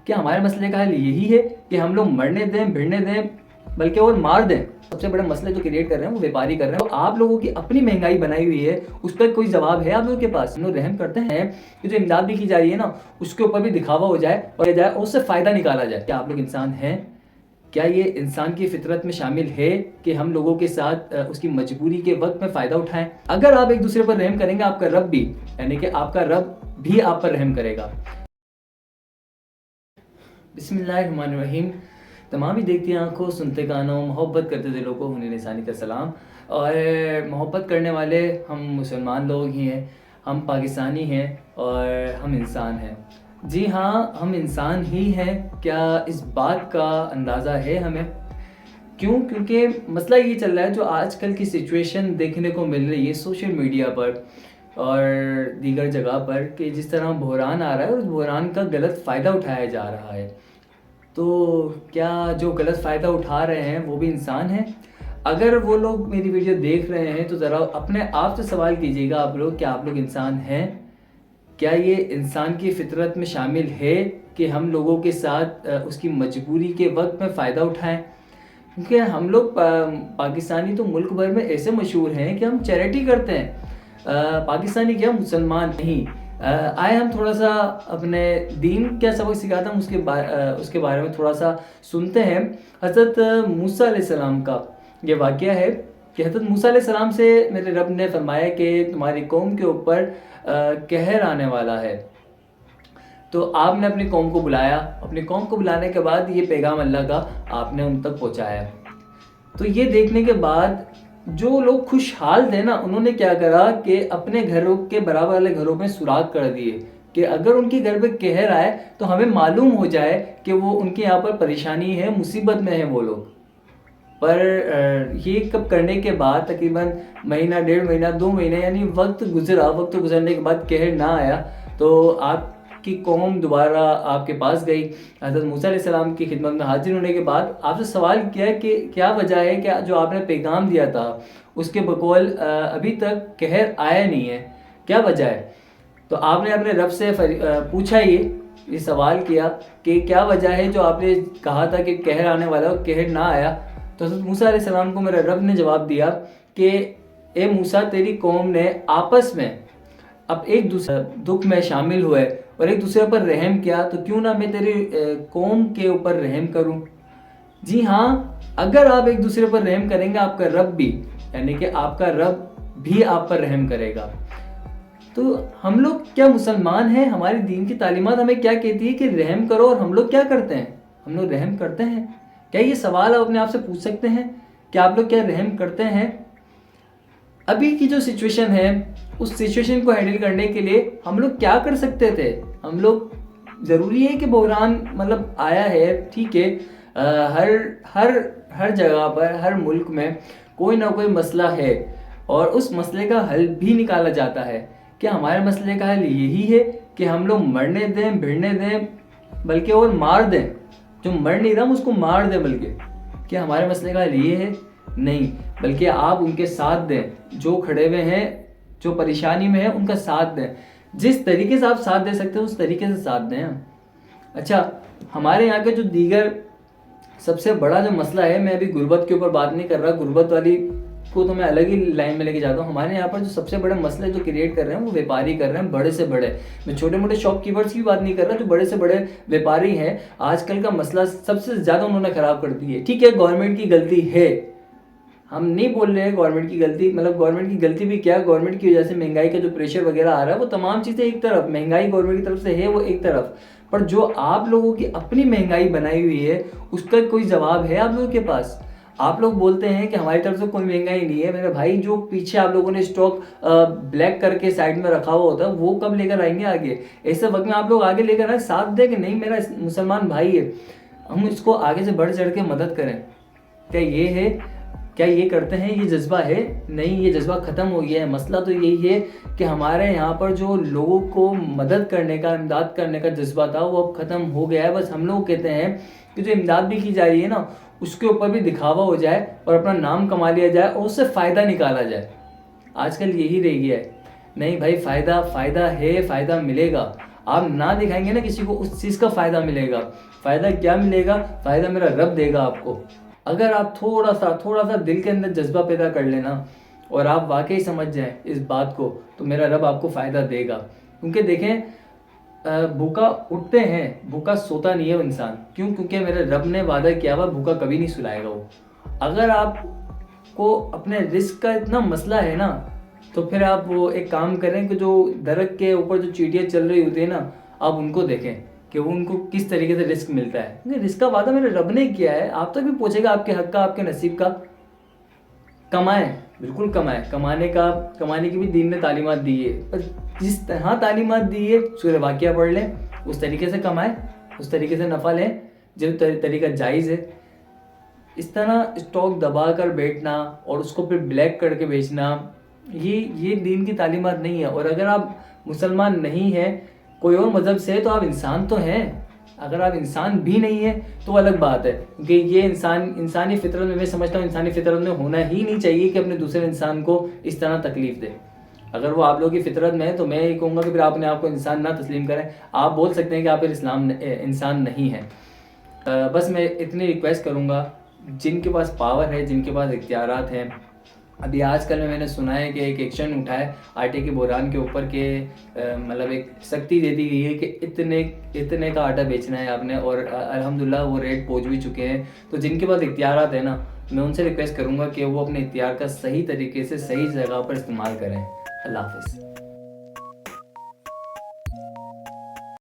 کہ ہمارے مسئلے کا حل یہی ہے کہ ہم لوگ مرنے دیں, بھیڑنے دیں, بلکہ اور مار دیں. سب سے بڑے مسئلے جو کریٹ کر رہے ہیں وہ ویپاری کر رہے ہیں. آپ لوگوں کی اپنی مہنگائی بنائی ہوئی ہے, اس پر کوئی جواب ہے آپ لوگوں کے پاس؟ ہم لوگ رحم کرتے ہیں کہ جو امداد بھی کی جا رہی ہے نا اس کے اوپر بھی دکھاوا ہو جائے اور اس سے فائدہ نکالا جائے. کیا آپ لوگ انسان ہیں؟ کیا یہ انسان کی فطرت میں شامل ہے کہ ہم لوگوں کے ساتھ اس کی مجبوری کے وقت میں فائدہ اٹھائیں؟ اگر آپ ایک دوسرے پر رحم کریں گے, آپ کا رب بھی, یعنی کہ آپ کا رب بھی آپ پر رحم کرے گا. بسم اللہ الرحمن الرحیم. تمام ہی دیکھتی آنکھوں, سنتے کانوں, محبت کرتے دلوں کو ہنین انسانی کا سلام. اور محبت کرنے والے ہم مسلمان لوگ ہی ہیں, ہم پاکستانی ہیں اور ہم انسان ہیں. جی ہاں, ہم انسان ہی ہیں. کیا اس بات کا اندازہ ہے ہمیں؟ کیونکہ مسئلہ یہ چل رہا ہے, جو آج کل کی سچویشن دیکھنے کو مل رہی ہے سوشل میڈیا پر اور دیگر جگہ پر, کہ جس طرح بحران آ رہا ہے اور اس بحران کا غلط فائدہ اٹھایا جا رہا ہے. تو کیا جو غلط فائدہ اٹھا رہے ہیں وہ بھی انسان ہیں؟ اگر وہ لوگ میری ویڈیو دیکھ رہے ہیں تو ذرا اپنے آپ سے سوال کیجیے گا آپ لوگ, کیا آپ لوگ انسان ہیں؟ کیا یہ انسان کی فطرت میں شامل ہے کہ ہم لوگوں کے ساتھ اس کی مجبوری کے وقت میں فائدہ اٹھائیں؟ کیونکہ ہم لوگ پاکستانی تو ملک بھر میں ایسے مشہور ہیں کہ ہم چیریٹی کرتے ہیں. پاکستانی کیا, مسلمان نہیں. آئے ہم تھوڑا سا اپنے دین کیا سبق سکھاتا ہوں اس کے بارے میں تھوڑا سا سنتے ہیں. حضرت موسیٰ علیہ السلام کا یہ واقعہ ہے کہ حضرت موسیٰ علیہ السلام سے میرے رب نے فرمایا کہ تمہاری قوم کے اوپر قہر آنے والا ہے. تو آپ نے اپنی قوم کو بلایا. اپنی قوم کو بلانے کے بعد یہ پیغام اللہ کا آپ نے ان تک پہنچایا. تو یہ دیکھنے کے بعد جو لوگ خوشحال تھے نا, انہوں نے کیا کرا کہ اپنے گھروں کے برابر والے گھروں میں سوراخ کر دیے کہ اگر ان کے گھر پہ قہر آئے تو ہمیں معلوم ہو جائے کہ وہ ان کے یہاں پر پریشانی ہے, مصیبت میں ہے وہ لوگ. پر یہ کب کرنے کے بعد تقریباً مہینہ, 1.5 مہینہ, 2 مہینے, یعنی وقت گزرنے کے بعد قہر نہ آیا تو آپ کی قوم دوبارہ آپ کے پاس گئی. حضرت موسیٰ علیہ السلام کی خدمت میں حاضر ہونے کے بعد آپ سے سوال کیا کہ کیا وجہ ہے کہ جو آپ نے پیغام دیا تھا اس کے بقول ابھی تک قہر آیا نہیں ہے, کیا وجہ ہے؟ تو آپ نے اپنے رب سے پوچھا, یہ سوال کیا کہ کیا وجہ ہے جو آپ نے کہا تھا کہ قہر آنے والا اور قہر نہ آیا. تو حضرت موسیٰ علیہ السلام کو میرے رب نے جواب دیا کہ اے موسیٰ, تیری قوم نے آپس میں اب ایک دوسرے دکھ میں شامل ہوئے اور ایک دوسرے پر رحم کیا, تو کیوں نہ میں تیری قوم کے اوپر رحم کروں. جی ہاں, اگر آپ ایک دوسرے پر رحم کریں گے آپ کا رب بھی, یعنی کہ آپ کا رب بھی آپ پر رحم کرے گا. تو ہم لوگ کیا مسلمان ہیں؟ ہماری دین کی تعلیمات ہمیں کیا کہتی ہے کہ رحم کرو, اور ہم لوگ کیا کرتے ہیں؟ ہم لوگ رحم کرتے ہیں. کیا یہ سوال آپ اپنے آپ سے پوچھ سکتے ہیں کہ آپ لوگ کیا رحم کرتے ہیں؟ ابھی کی جو سچویشن ہے اس سچویشن کو ہینڈل کرنے کے لیے ہم لوگ کیا کر سکتے تھے؟ ہم لوگ, ضروری ہے کہ بحران آیا ہے, ٹھیک ہے, ہر جگہ پر, ہر ملک میں کوئی نہ کوئی مسئلہ ہے اور اس مسئلے کا حل بھی نکالا جاتا ہے. کیا ہمارے مسئلے کا حل یہی ہے کہ ہم لوگ مرنے دیں, بھیڑنے دیں, بلکہ اور مار دیں؟ جو مر نہیں رہا ہم اس کو مار دیں. بلکہ کیا ہمارے مسئلے کا حل یہ ہے؟ نہیں, بلکہ آپ ان کے ساتھ دیں جو کھڑے ہوئے ہیں, جو پریشانی میں ہیں, ان کا ساتھ دیں. جس طریقے سے آپ ساتھ دے سکتے ہیں اس طریقے سے ساتھ دیں. اچھا, ہمارے یہاں کے جو دیگر سب سے بڑا جو مسئلہ ہے, میں ابھی غربت کے اوپر بات نہیں کر رہا, غربت والی کو تو میں الگ ہی لائن میں لے کے جاتا ہوں. ہمارے یہاں پر جو سب سے بڑے مسئلے جو کریٹ کر رہے ہیں وہ ویپاری کر رہے ہیں, بڑے سے بڑے. میں چھوٹے موٹے شاپ کیپرز کی بات نہیں کر رہا, جو بڑے سے بڑے ویپاری ہیں. آج کل کا مسئلہ سب سے زیادہ انہوں نے خراب کر دی ہے. ٹھیک ہے, گورنمنٹ کی غلطی ہے, ہم نہیں بول رہے ہیں گورنمنٹ کی غلطی, گورنمنٹ کی غلطی بھی کیا, گورنمنٹ کی وجہ سے مہنگائی کا جو پریشر وغیرہ آ رہا ہے وہ تمام چیزیں ایک طرف, مہنگائی گورنمنٹ کی طرف سے ہے وہ ایک طرف, پر جو آپ لوگوں کی اپنی مہنگائی بنائی ہوئی ہے اس کا کوئی جواب ہے آپ لوگوں کے پاس؟ آپ لوگ بولتے ہیں کہ ہماری طرف سے کوئی مہنگائی نہیں ہے. میرے بھائی, جو پیچھے آپ لوگوں نے اسٹاک بلیک کر کے سائڈ میں رکھا ہوا ہوتا ہے وہ کب لے کر آئیں گے آگے؟ ایسے وقت میں آپ لوگ آگے لے کر آئیں, ساتھ دیں کہ نہیں میرا مسلمان بھائی ہے, ہم اس کو آگے سے بڑھ چڑھ کے مدد کریں. کیا یہ ہے؟ کیا یہ کرتے ہیں؟ یہ جذبہ ہے؟ نہیں, یہ جذبہ ختم ہو گیا ہے. مسئلہ تو یہی ہے کہ ہمارے یہاں پر جو لوگوں کو مدد کرنے کا, امداد کرنے کا جذبہ تھا وہ اب ختم ہو گیا ہے. بس ہم لوگ کہتے ہیں کہ جو امداد بھی کی جا رہی ہے نا اس کے اوپر بھی دکھاوا ہو جائے اور اپنا نام کما لیا جائے اور اس سے فائدہ نکالا جائے. آج کل یہی رہ گیا ہے. نہیں بھائی, فائدہ ہے, فائدہ ملے گا. آپ نہ دکھائیں گے نا کسی کو، اس چیز کا فائدہ ملے گا. فائدہ کیا ملے گا؟ فائدہ میرا رب دے گا آپ کو. اگر آپ تھوڑا سا دل کے اندر جذبہ پیدا کر لینا اور آپ واقعی سمجھ جائیں اس بات کو، تو میرا رب آپ کو فائدہ دے گا. کیونکہ دیکھیں بھوکا اٹھتے ہیں، بھوکا سوتا نہیں ہے وہ انسان. کیوں؟ کیونکہ میرے رب نے وعدہ کیا ہوا بھوکا کبھی نہیں سلائے گا وہ. اگر آپ کو اپنے رزق کا اتنا مسئلہ ہے نا، تو پھر آپ وہ ایک کام کریں کہ جو درخت کے اوپر جو چیٹیاں چل رہی ہوتی ہیں نا، آپ ان کو دیکھیں کہ وہ ان کو کس طریقے سے رزق ملتا ہے. کیونکہ رزق کا وعدہ میرے رب نے کیا ہے. آپ تک بھی پہنچے گا، آپ کے حق کا، آپ کے نصیب کا. کمائیں، بالکل کمائیں. کمانے کی بھی دین نے تعلیمات دی ہے. پر جس طرح تعلیمات دی ہے، سورہ واقعہ پڑھ لیں، اس طریقے سے کمائیں، اس طریقے سے نفع لیں جو طریقہ جائز ہے. اس طرح اسٹاک دبا کر بیٹھنا اور اس کو پھر بلیک کر کے بیچنا، یہ دین کی تعلیمات نہیں ہے. اور اگر آپ مسلمان نہیں ہیں، کوئی اور مذہب سے، تو آپ انسان تو ہیں. اگر آپ انسان بھی نہیں ہیں تو الگ بات ہے. کیونکہ یہ انسانی فطرت میں سمجھتا ہوں انسانی فطرت میں ہونا ہی نہیں چاہیے کہ اپنے دوسرے انسان کو اس طرح تکلیف دے. اگر وہ آپ لوگوں کی فطرت میں ہے تو میں یہ کہوں گا کہ پھر آپ نے آپ کو انسان نہ تسلیم کریں. آپ بول سکتے ہیں کہ آپ پھر انسان نہیں ہیں. بس میں اتنی ریکویسٹ کروں گا، جن کے پاس پاور ہے، جن کے پاس اختیارات ہیں. ابھی آج کل میں نے سنا ہے کہ ایک ایکشن اٹھا ہے آٹے کے بحران کے اوپر، کہ مطلب ایک سختی دے دی گئی ہے کہ اتنے کا آٹا بیچنا ہے آپ نے، اور الحمدللہ وہ ریٹ پہنچ بھی چکے ہیں. تو جن کے پاس اختیارات ہیں نا، میں ان سے ریکویسٹ کروں گا کہ وہ اپنے اختیار کا صحیح طریقے سے صحیح جگہ پر استعمال کریں. اللہ حافظ.